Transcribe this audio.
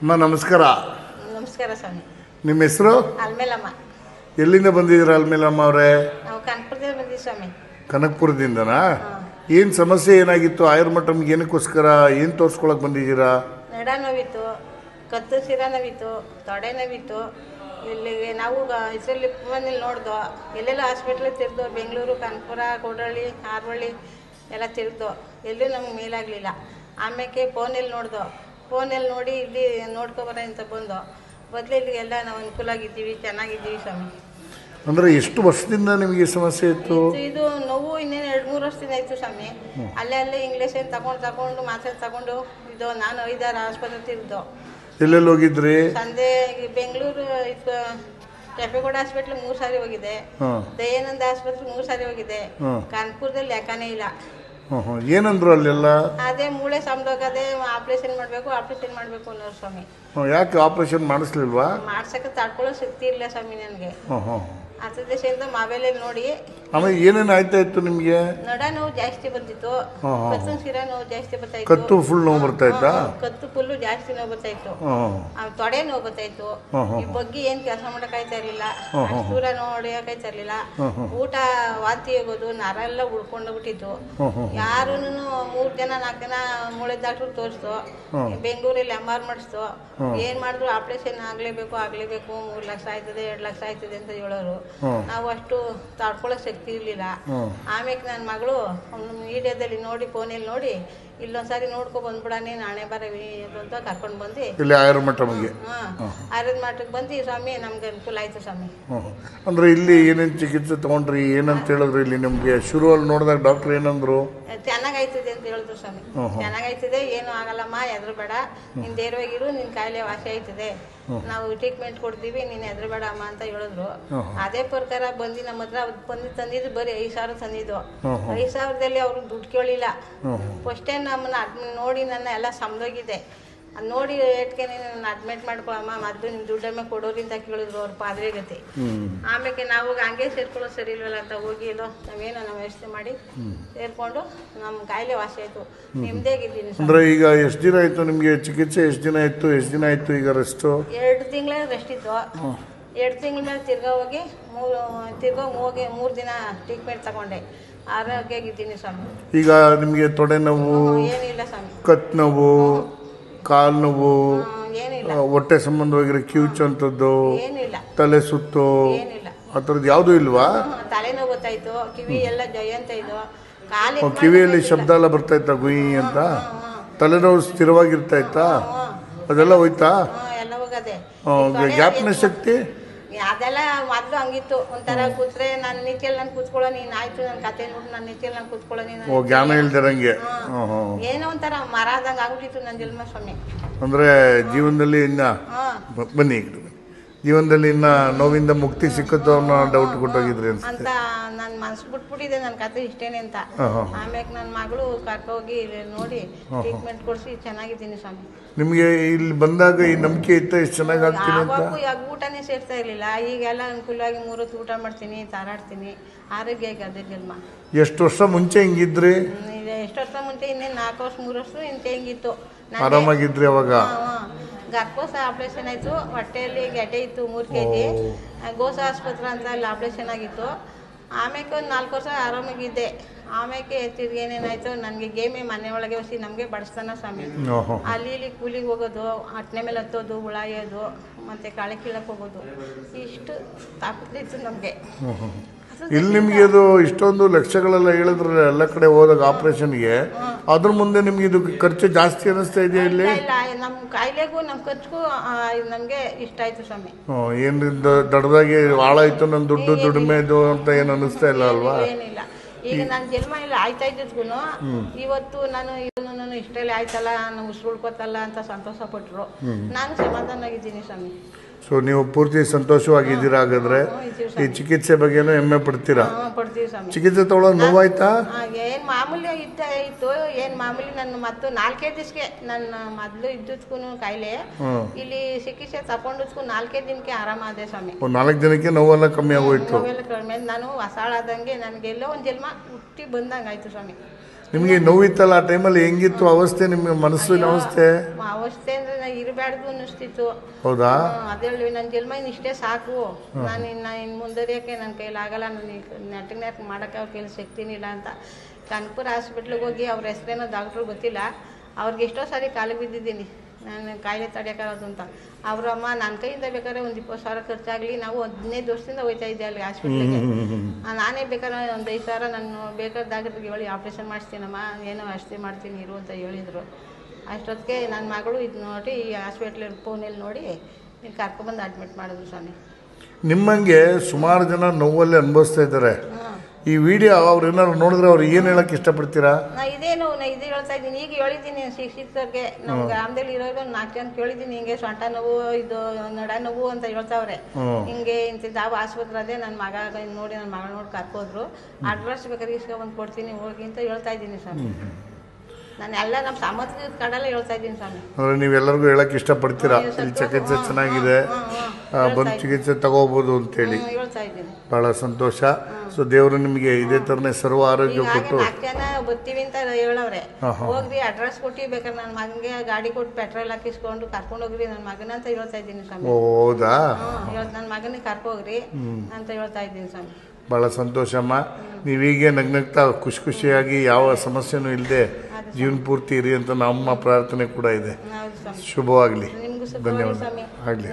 ಅಮ್ಮ ನಮಸ್ಕಾರ. ನಮಸ್ಕಾರ ಸ್ವಾಮಿ. ನಿಮ್ಮ ಹೆಸರು? ಅಲ್ಮೇಲಮ್ಮ. ಎಲ್ಲಿಂದ ಬಂದಿದ್ದೀರಾ ಅಲ್ಮೇಲಮ್ಮ ಅವರೇ? ನಾವು ಕನಕಪುರದಿಂದ ಬಂದಿದ್ದೀವಿ ಸ್ವಾಮಿ. ಕನಕಪುರದಿಂದನಾ? ಏನು ಸಮಸ್ಯೆ ಏನಾಗಿತ್ತು? ಆಯುರ್ಮಠಮ್ಗೆ ಏನಕ್ಕೋಸ್ಕರ ಏನು ತೋರಿಸ್ಕೊಳಕ್ಕೆ ಬಂದಿದ್ದೀರಾ? ನಡ ನೋವಿತ್ತು, ಕತ್ತು ಶಿರ ನೋವಿತ್ತು, ತೊಡೆ ನೋವಿತ್ತು. ಇಲ್ಲಿಗೆ ನಾವು ಇದರಲ್ಲಿ ಫೋನಲ್ಲಿ ನೋಡ್ದೋ, ಎಲ್ಲೆಲ್ಲ ಹಾಸ್ಪಿಟ್ಲಿಗೆ ತಿರ್ದು, ಬೆಂಗಳೂರು, ಕನಕಪುರ, ಕೂಡಳ್ಳಿ, ಹಾರವಳ್ಳಿ ಎಲ್ಲ ತಿರ್ದು, ಎಲ್ಲೂ ನಮ್ಗೆ ಮೇಲಾಗಲಿಲ್ಲ. ಆಮೇಲೆ ಫೋನಲ್ಲಿ ನೋಡ್ದೋ, ಫೋನಲ್ಲಿ ನೋಡಿ ಇಲ್ಲಿ ನೋಡ್ಕೊಬರ ಅಂತ ಬಂದು ಇಲ್ಲಿಗೆಲ್ಲ ನಾವು ಅನುಕೂಲ ಆಗಿದ್ದೀವಿ, ಚೆನ್ನಾಗಿದ್ದೀವಿ ಸ್ವಾಮಿ. ಅಂದರೆ ಎಷ್ಟು ವರ್ಷದಿಂದ ನಿಮಗೆ ಸಮಸ್ಯೆ ಇತ್ತು? ಇದು ನೋವು ಇನ್ನೇನು 2-3 ವರ್ಷದಿಂದ ಆಯಿತು ಸ್ವಾಮಿ. ಅಲ್ಲೇ ಇಂಗ್ಲೀಷ್ ಏನು ತಗೊಂಡು ಮಾತ್ರೆ ತಗೊಂಡು ಇದು ನಾನು 5-6 ಆಸ್ಪತ್ರೆ ತಿರ್ದು. ಎಲ್ಲೆಲ್ಲಿ ಹೋಗಿದ್ರಿ? ಸಂಜೆ ಬೆಂಗಳೂರು ಕೆಂಪೇಗೌಡ ಹಾಸ್ಪಿಟ್ಲ್ 3 ಸಾರಿ ಹೋಗಿದೆ, ದಯಾನಂದ ಆಸ್ಪತ್ರೆ 3 ಸಾರಿ ಹೋಗಿದೆ, ಕಾನ್ಪುರದಲ್ಲಿ ಲೆಕ್ಕನೇ ಇಲ್ಲ. ಏನಂದ್ರು ಅಲ್ಲೆಲ್ಲ? ಅದೇ ಮೂಳೆ ಸಮದೋಗದೆ, ಆಪರೇಷನ್ ಮಾಡಬೇಕು ಅನ್ನೋರು ಸ್ವಾಮಿ. ಯಾಕೆ ಆಪರೇಷನ್ ಮಾಡಿಸ್ಲಿಲ್ವಾ? ಮಾಡ್ಸಕ್ಕೆ ತಡ್ಕೊಳ್ಳೋ ಶಕ್ತಿ ಇಲ್ಲ ಸ್ವಾಮಿ ನನಗೆ. ಹತ್ತು ದಿವಸದಿಂದ ಮೊಬೈಲಲ್ಲಿ ನೋಡಿ. ಆಮೇಲೆ ಏನೇನು ಆಯ್ತಾ ಇತ್ತು ನಿಮಗೆ? ನಡ ನೋವು ಜಾಸ್ತಿ ಬಂದಿತ್ತು, ಕತ್ತು ಶಿರ ನೋವು ಜಾಸ್ತಿ ಬರ್ತಾ ಇತ್ತು, ಕತ್ತು ಫುಲ್ ನೋವು ಬರ್ತಾ ಇತ್ತಾ? ಕತ್ತು ಫುಲ್ಲು ಜಾಸ್ತಿ ನೋವು ಬರ್ತಾ ಇತ್ತು, ತೊಡೆ ನೋವು ಬರ್ತಾ ಇತ್ತು. ಈ ಬಗ್ಗೆ ಏನ್ ಕೆಲಸ ಮಾಡಕ್ಕಾಯ್ತಾ ಇರ್ಲಿಲ್ಲ, ದೂರ ನೋಡಿಯಕಾಯ್ತಾ ಇರ್ಲಿಲ್ಲ. ಊಟ ವಾಂತಿ ಆಗೋದು, ನರ ಎಲ್ಲ ಉಳ್ಕೊಂಡೋಗ್ಬಿಟ್ಟಿತ್ತು. ಯಾರು 3 ಜನ 4 ಜನ ಮೂಳೆ ಡಾಕ್ಟ್ರು ತೋರಿಸ್ತು, ಬೆಂಗಳೂರಲ್ಲಿ MR ಮಾಡಿಸ್ತು. ಏನ್ ಮಾಡಿದ್ರು ಆಪರೇಷನ್ ಆಗ್ಲೇಬೇಕು 3 ಲಕ್ಷ ಆಯ್ತದೆ 2 ಲಕ್ಷ ಆಯ್ತದೆ ಅಂತ ಹೇಳೋರು. ನಾವು ಅಷ್ಟು ತಡ್ಕೊಳ್ಳೋ ಶಕ್ತಿ ಇರ್ಲಿಲ್ಲ. ಆಮೇಲೆ ನನ್ನ ಮಗಳು ಮೀಡಿಯಾದಲ್ಲಿ ನೋಡಿ, ಫೋನಲ್ಲಿ ನೋಡಿ, ಇಲ್ಲೊಂದ್ಸಾರಿ ನೋಡ್ಕೊ ಬಂದ್ಬಿಡಾನೆ, ನಾಳೆ ಬರವಿ ಅಂತ ಕರ್ಕೊಂಡು ಬಂದು ಇಲ್ಲಿ ಆಯುರ್ಮಠಮ್ಗೆ ಆಯುರ್ಮಠಕ್ಕೆ ಬಂದು ಸ್ವಾಮಿ ನಮ್ಗೆ ಅನುಕೂಲ ಆಯ್ತು ಸ್ವಾಮಿ. ಅಂದ್ರೆ ಇಲ್ಲಿ ಏನೇನು ಚಿಕಿತ್ಸೆ ತಗೊಂಡ್ರಿ, ಏನಂತ ಹೇಳಿದ್ರು ಇಲ್ಲಿ ನಿಮ್ಗೆ? ಶುರುವಲ್ಲಿ ನೋಡಿದಾಗ ಡಾಕ್ಟರ್ ಏನಂದ್ರು? ಚೆನ್ನಾಗೈತದೆ ಅಂತ ಹೇಳಿದ್ರು ಸ್ವಾಮಿ. ಚೆನ್ನಾಗೈತದೆ, ಏನು ಆಗಲ್ಲಮ್ಮ, ಎದ್ರು ಬೇಡ, ನೀನ್ ಧೈರ್ಯವಾಗಿರು, ನಿನ್ ಕಾಯಿಲೆ ವಾಸಿ ಆಯ್ತದೆ, ನಾವು ಟ್ರೀಟ್ಮೆಂಟ್ ಕೊಡ್ತೀವಿ, ನೀನ್ ಎದ್ರು ಬೇಡ ಅಮ್ಮ ಅಂತ ಹೇಳಿದ್ರು. ಅದೇ ಪ್ರಕಾರ ಬಂದು ನಮ್ಮ ಹತ್ರ ತಂದಿದ್ದು ಬರೀ 5,000 ತಂದಿದ್ದು. 5,000ದಲ್ಲಿ ಅವ್ರು ದುಡ್ಡು ಕೇಳಿಲ್ಲ. ಫಸ್ಟೇ ನಮ್ಮನ್ನ ನೋಡಿ ನನ್ನ ಎಲ್ಲ ಸಮದೋಗಿದೆ. ಅದು ನೋಡಿ ಏಟ್ಗೆ ನೀನು ಅಡ್ಮಿಟ್ ಮಾಡ್ಕೊಳಮ್ಮ, ಮೊದಲು ನಿಮ್ಮ ದುಡ್ಡಮ್ಮ ಕೊಡೋರಿ ಅಂತ ಕೇಳಿದ್ರು ಅವ್ರ ಪಾದ್ರೆ ಗತಿ. ಆಮೇಲೆ ನಾವು ಹಂಗೆ ಸೇರ್ಕೊಳ್ಳೋ ಸರಿ ಇಲ್ವಲ್ಲ ಅಂತ ಹೋಗಿ ನಾವೇನೋ ನಾವು ವ್ಯವಸ್ಥೆ ಮಾಡಿ ಸೇರ್ಕೊಂಡು ನಮ್ಮ ಕಾಯಿಲೆ ವಾಸಿ ಆಯ್ತು, ನಿಮ್ದೇಗಿದ್ದೀನಿ. ಅಂದ್ರೆ ಈಗ ಎಷ್ಟು ದಿನ ಆಯ್ತು ನಿಮ್ಗೆ ಚಿಕಿತ್ಸೆ? ಎಷ್ಟು ದಿನ ಆಯ್ತು ಈಗ ರೆಸ್ಟು? 2 ತಿಂಗಳ ರೆಸ್ಟ್ ಇತ್ತು. 2 ತಿಂಗಳ ಮೇಲೆ ತಿರ್ಗಾ ಹೋಗಿ 3 ದಿನ ಟ್ರೀಟ್ಮೆಂಟ್ ತಗೊಂಡೆ. ಆರೋಗ್ಯವಾಗಿದ್ದೀನಿ ಸ್ವಾಮಿ. ಈಗ ನಿಮ್ಗೆ ತೊಡೆ ನೋವು ಏನಿಲ್ಲ ಸ್ವಾಮಿ, ಕತ್ ನೋವು, ಕಾಲು ನೋವು, ಏನಿಲ್ಲ, ಹೊಟ್ಟೆ ಸಂಬಂಧವಾಗಿರೋ ಕಿವುಚು ಅಂತದ್ದು, ಏನಿಲ್ಲ, ತಲೆ ಸುತ್ತು, ಏನಿಲ್ಲ, ಆ ಥರದ್ದು ಯಾವುದೂ ಇಲ್ವಾ? ತಲೆನೋವು ಗೊತ್ತಾಯ್ತು, ಕಿವಿ ಎಲ್ಲ ಜಯ ಅಂತ ಇದ್ದು, ಕಿವಿಯಲ್ಲಿ ಶಬ್ದ ಎಲ್ಲ ಬರ್ತಾ ಇತ್ತಾ ಗುಯಿ ಅಂತ? ತಲೆನೋವು ಸ್ಥಿರವಾಗಿರ್ತಾ ಇತ್ತಾ? ಅದೆಲ್ಲ ಹೋಯ್ತಾ? ಎಲ್ಲ ಹೋಗದೆ. ಜ್ಞಾಪನ ಶಕ್ತಿ ಅದೆಲ್ಲ ಮೊದ್ಲು ಹಂಗಿತ್ತು. ಒಂಥರ ಕೂತ್ರೆ ನಾನು ನಿತ್ಯಲ್ಲಿ ನಾನು ಕೂತ್ಕೊಳ್ಳೋ, ನೀನ್ ಆಯ್ತು ನನ್ನ ಕತೆ ನೋಡು, ನಾನು ನಿತ್ಯಲ್ಲಿ ನಾನು ಕೂತ್ಕೊಳ್ಳೋ, ನೀನು ಜ್ಞಾನ ಇಲ್ದಿರಂಗೆ ಏನೋ ಒಂಥರ ಮರಾದಂಗೆ ಆಗ್ಬಿಟ್ಟಿತ್ತು ನನ್ನ ಜನ್ಮ ಸ್ವಾಮಿ. ಅಂದ್ರೆ ಜೀವನದಲ್ಲಿ ಬನ್ನಿ ಜೀವನದಲ್ಲಿ ಇನ್ನ ನೋವಿಂದ ಮುಕ್ತಿ ಸಿಕ್ಕುತ್ತೋ ಅನ್ನೋ ಡೌಟ್ ಕೊಟ್ಟೋಗಿದ್ರಿ ಅಂತ ನನ್ನ ಮನ್ಸು ಬಿಟ್ಬಿಟ್ಟಿದೆ, ನನ್ನ ಕತೆ ಇಷ್ಟೇನೆ ಅಂತ. ಆಮ್ಯಾಗ ನನ್ನ ಮಗಳು ಕರ್ಕೋಗಿ ನೋಡಿ ಟ್ರೀಟ್ಮೆಂಟ್ ಕೊಡಿಸಿ ಚೆನ್ನಾಗಿದ್ದೀನಿ ಸ್ವಾಮಿ. ನಿಮಗೆ ಇಲ್ಲಿ ಬಂದಾಗ ಈ ನಂಬಿಕೆ ಇತ್ತ ಇಷ್ಟು ಚೆನ್ನಾಗಿ ಆಗ್ತೀನಿ ಅಂತ? ಊಟನೇ ಸೇರ್ತಾ ಇರ್ಲಿಲ್ಲ. ಈಗೆಲ್ಲ ಅನುಕೂಲವಾಗಿ 3 ಹೊತ್ತು ಊಟ ಮಾಡ್ತೀನಿ, ತಾರಾಡ್ತೀನಿ, ಆರೋಗ್ಯ ಅದೇ ಜನ್ಮ. ಎಷ್ಟು ವರ್ಷ ಮುಂಚೆ ಹಿಂಗಿದ್ರಿ? ಎಷ್ಟು ವರ್ಷ ಮುಂಚೆ ಇನ್ನೇನು 4 ವರ್ಷ 3 ವರ್ಷ ಇಂತೆ ಹಿಂಗಿತ್ತು. ಆರಾಮಾಗಿದ್ರಿ ಅವಾಗ? ಗರ್ಭಕೋಶ ಆಪ್ರೇಷನ್ ಆಯಿತು, ಹೊಟ್ಟೆಯಲ್ಲಿ ಗೆಡ್ಡೆ ಇತ್ತು 3 kg. ಗೋಸ ಆಸ್ಪತ್ರೆ ಅಂತ ಅಲ್ಲಿ ಆಪ್ರೇಷನ್ ಆಗಿತ್ತು. ಆಮೇಲೆ ಒಂದು 4 ವರ್ಷ ಆರಾಮಾಗಿದ್ದೆ. ಆಮೇಲೆ ತಿರ್ಗಿ ಏನೇನಾಯ್ತು, ನನಗೆ ಗೇಮೆ ಮನೆ ಒಳಗೆ ಹೊಸಿ ನಮಗೆ ಬಡಿಸ್ತಾನ ಸ್ವಾಮಿ. ಅಲ್ಲಿ ಇಲ್ಲಿ ಕೂಲಿಗೆ ಹೋಗೋದು, ಅಟ್ನೆ ಮೇಲೆ ಹತ್ತೋದು, ಉಳಾಯೋದು, ಮತ್ತು ಕಾಳೆ ಕೀಳಕ್ಕೆ ಹೋಗೋದು, ಇಷ್ಟು ತಾಕತ್ತಿತ್ತು ನಮಗೆ. ಇಲ್ಲಿ ನಿಮ್ಗೆ ಇದು ಇಷ್ಟೊಂದು ಲಕ್ಷಗಳೆಲ್ಲ ಹೇಳಿದ್ರೆ ಎಲ್ಲ ಕಡೆ ಹೋದಾಗ ಆಪರೇಷನ್ಗೆ, ಅದ್ರ ಮುಂದೆ ನಿಮ್ಗೆ ಇದು ಖರ್ಚು ಜಾಸ್ತಿ ಅನಿಸ್ತಾ ಇದೆಯಾ? ಇಲ್ಲಿ ಇಲ್ಲ, ನಮ್ಮ ಕಾಯಿಲೆಗೂ ನಮ್ಮ ಖರ್ಚಿಗೂ ನಮಗೆ ಇಷ್ಟ ಆಯ್ತು ಸ್ವಾಮಿ. ಏನು ದೊಡ್ಡದಾಗಿ ಹಾಳಾಯ್ತು ನನ್ನ ದುಡಿಮೆ ಇದು ಅಂತ ಏನು ಅನಿಸ್ತಾ ಇಲ್ಲ ಅಲ್ವಾ? ಏನಿಲ್ಲ. ಈಗ ನನ್ನ ಜನ್ಮ ಇಲ್ಲ ಆಯ್ತಾ ಇದ್ದದ್ಗೂ ಇವತ್ತು ನಾನು ಇಷ್ಟರಲ್ಲಿ ಆಯ್ತಲ್ಲ, ನಾನು ಉಸಿರು ಉಳ್ಕೊತಲ್ಲ ಅಂತ ಸಂತೋಷ ಪಟ್ಟರು. ನಾನು ಸಮಾಧಾನವಾಗಿದ್ದೀನಿ ಸ್ವಾಮಿ. ಸೊ ನೀವು ಪೂರ್ತಿ ಸಂತೋಷವಾಗಿದ್ದೀರಾ? ಹಾಗಾದ್ರೆ ಈ ಚಿಕಿತ್ಸೆ ಬಗ್ಗೆನೂ ಹೆಮ್ಮೆ ಪಡ್ತೀರಾ? ಪಡ್ತೀವಿ ಸ್ವಾಮಿ. ಚಿಕಿತ್ಸೆ ತಗೊಳ್ಳೋದು ನೋವಾಯ್ತಾ? ಏನು ಮಾಮೂಲಿ ಇತ್ತು, ಏನು ಮಾಮೂಲಿ. ನನ್ನ ಮತ್ತು 4 ದಿವಸಕ್ಕೆ ನನ್ನ ಮೊದಲು ಇದ್ದಕ್ಕೂ ಕಾಯಿಲೆ, ಇಲ್ಲಿ ಚಿಕಿತ್ಸೆ ತಗೊಂಡಕ್ಕೂ 4 ದಿನಕ್ಕೆ ಆರಾಮಾದೆ ಸ್ವಾಮಿ. 4 ದಿನಕ್ಕೆ ನೋವೆಲ್ಲ ಕಮ್ಮಿ ಆಗೋಯ್ತು? ನೋವೆಲ್ಲ ಕಡಿಮೆ. ನಾನು ಹೊಸಾಳಾದಂಗೆ ನನಗೆಲ್ಲೋ ಒಂದು ಜನ್ಮ ಹುಟ್ಟಿ ಬಂದಂಗೆ ಆಯ್ತು ಸ್ವಾಮಿ. ನಿಮಗೆ ನೋವಿತ್ತಲ್ಲ ಆ ಟೈಮಲ್ಲಿ ಹೆಂಗಿತ್ತು ಅವಸ್ಥೆ, ನಿಮ್ಮ ಮನಸ್ಸಿನ ಅವಸ್ಥೆ? ಅವಸ್ಥೆ ಅಂದ್ರೆ ನಾ ಇರಬಾರ್ದು ಅನ್ನಿಸ್ತಿತ್ತು. ಹೌದಾ? ಅದ್ರಲ್ಲಿ ನನ್ನ ಜನ್ಮ ಇಷ್ಟೇ ಸಾಕು, ನಾನು ಇನ್ನು ಮುಂದುವರಿಯೋಕ್ಕೆ ನನ್ನ ಕೈಲಿ ಆಗಲ್ಲ, ನಾನು ನೆಟ್ಟಗೆ ಮಾಡೋಕ್ಕೆ ಅವ್ರ ಕೈಲಿ ಸಿಗ್ತೀನಿಲ್ಲ ಅಂತ ಕನಕಪುರ ಹಾಸ್ಪಿಟ್ಲಿಗೆ ಹೋಗಿ ಅವ್ರ ಹೆಸರೇನೋ ಡಾಕ್ಟ್ರು ಗೊತ್ತಿಲ್ಲ, ಅವ್ರಿಗೆ ಎಷ್ಟೋ ಸಾರಿ ಕಾಲಿಗೆ ಬಿದ್ದಿದ್ದೀನಿ ನಾನು ಕಾಯಿಲೆ ತಡೆಯೋಕ್ಕಾಗೋದು ಅಂತ. ಅವರಮ್ಮ ನನ್ನ ಕೈಯಿಂದ ಬೇಕಾದ್ರೆ ಒಂದು 20,000 ಖರ್ಚಾಗಲಿ, ನಾವು 15 ವರ್ಷದಿಂದ ಹೋಗ್ತಾ ಇದ್ದೆ ಅಲ್ಲಿ ಹಾಸ್ಪಿಟ್ಲಿಗೆ. ನಾನೇ ಬೇಕಾದ್ರೆ ಒಂದು 5,000 ನಾನು ಬೇಕಾದ ಡಾಕ್ಟ್ರಿಗೆ ಹೇಳಿ ಆಪ್ರೇಷನ್ ಮಾಡಿಸ್ತೀನಮ್ಮ, ಏನೋ ಅಷ್ಟೇ ಮಾಡ್ತೀನಿ ಇರು ಅಂತ ಹೇಳಿದರು. ಅಷ್ಟೊತ್ತಿಗೆ ನನ್ನ ಮಗಳು ಇದು ನೋಡಿ ಈ ಹಾಸ್ಪಿಟ್ಲಲ್ಲಿ ಫೋನಲ್ಲಿ ನೋಡಿ ಕರ್ಕೊಂಡ್ಬಂದು ಅಡ್ಮಿಟ್ ಮಾಡಿದ್ರು ಸ್ವಾಮಿ. ನಿಮ್ಮಂಗೆ ಸುಮಾರು ಜನ ನೋವಲ್ಲಿ ಅನುಭವಿಸ್ತಾ ಇದ್ದಾರೆ. ಈ ವಿಡಿಯೋ ಅವ್ರು ಏನಾದ್ರು ನೋಡಿದ್ರೆ ಅವ್ರು ಏನು ಹೇಳಕ್ಕೆ ಇಷ್ಟಪಡ್ತೀರಾ? ನಾ ಇದು ಹೇಳ್ತಾ ಇದ್ದೀನಿ, ಈಗ ಹೇಳಿದ್ದೀನಿ ಶಿಕ್ಷಕರಿಗೆ, ನಮ್ಮ ಗ್ರಾಮದಲ್ಲಿ ಇರೋರು 4 ಜನ ಕೇಳಿದ್ದೀನಿ, ಹಿಂಗೆ ಸೊಂಟ ನೋವು, ಇದು ನಡ ನೋವು ಅಂತ ಹೇಳ್ತಾವ್ರೆ. ಹಿಂಗೆ ಇಂತಿದ್ದು ಯಾವ ಆಸ್ಪತ್ರೆ ಅದೇ ನನ್ನ ಮಗ ನೋಡಿ ನನ್ನ ಮಗಳು ನೋಡಿ ಕರ್ಕೋದ್ರು, ಅಡ್ರೆಸ್ ಬೇಕಾದ್ರೆ ಇಸ್ಕೊಂಡ್ಬಂದು ಕೊಡ್ತೀನಿ ಹೋಗಿ ಅಂತ ಹೇಳ್ತಾ ಇದ್ದೀನಿ ಸ್ವಾಮಿ. ನಾನು ಎಲ್ಲ ನಮ್ಮ ಸಾಮರ್ಥ್ಯದ ಕಡೆಲ್ಲ ಹೇಳ್ತಾ ಇದ್ದೀನಿ ಸ್ವಾಮಿ. ಅಂದರೆ ನೀವೆಲ್ಲರಿಗೂ ಹೇಳಕ್ಕೆ ಇಷ್ಟಪಡ್ತೀರಾ ಇಲ್ಲಿ ಚಿಕಿತ್ಸೆ ಚೆನ್ನಾಗಿದೆ, ಬಂದು ಚಿಕಿತ್ಸೆ ತಗೋಬೋದು ಅಂತೇಳಿ? ಹೇಳ್ತಾ ಇದ್ದೀನಿ. ಭಾಳ ಸಂತೋಷ. ಸೊ ದೇವರು ನಿಮಗೆ ಇದೇ ಥರನೇ ಸರ್ವ ಆರೋಗ್ಯ ಕೊಟ್ಟು 4 ಜನ ಬರ್ತೀವಿ ಅಂತ ಹೇಳವ್ರೆ. ಹೋಗ್ರಿ ಅಡ್ರೆಸ್ ಕೊಟ್ಟು ಬೇಕಾದ್ರೆ ನನ್ನ ಮಗನಿಗೆ ಗಾಡಿ ಕೊಟ್ಟು ಪೆಟ್ರೋಲ್ ಹಾಕಿಸ್ಕೊಂಡು ಕರ್ಕೊಂಡು ಹೋಗ್ರಿ ನನ್ನ ಮಗನ ಅಂತ ಹೇಳ್ತಾ ಇದ್ದೀನಿ ಸ್ವಾಮಿ. ಹೌದಾ? ನನ್ನ ಮಗನಿಗೆ ಕರ್ಕೋಗ್ರಿ ಅಂತ ಹೇಳ್ತಾ ಇದ್ದೀನಿ ಸ್ವಾಮಿ. ಭಾಳ ಸಂತೋಷಮ್ಮ. ನೀವೀಗೆ ನಗ್ನಗ್ತಾ ಖುಷಿ ಖುಷಿಯಾಗಿ ಯಾವ ಸಮಸ್ಯೆನೂ ಇಲ್ಲದೆ ಜೀವನ ಪೂರ್ತಿ ಇರಿ ಅಂತ ನಮ್ಮ ಪ್ರಾರ್ಥನೆ ಕೂಡ ಇದೆ. ಶುಭವಾಗಲಿ. ಧನ್ಯವಾದ. ಆಗಲಿ.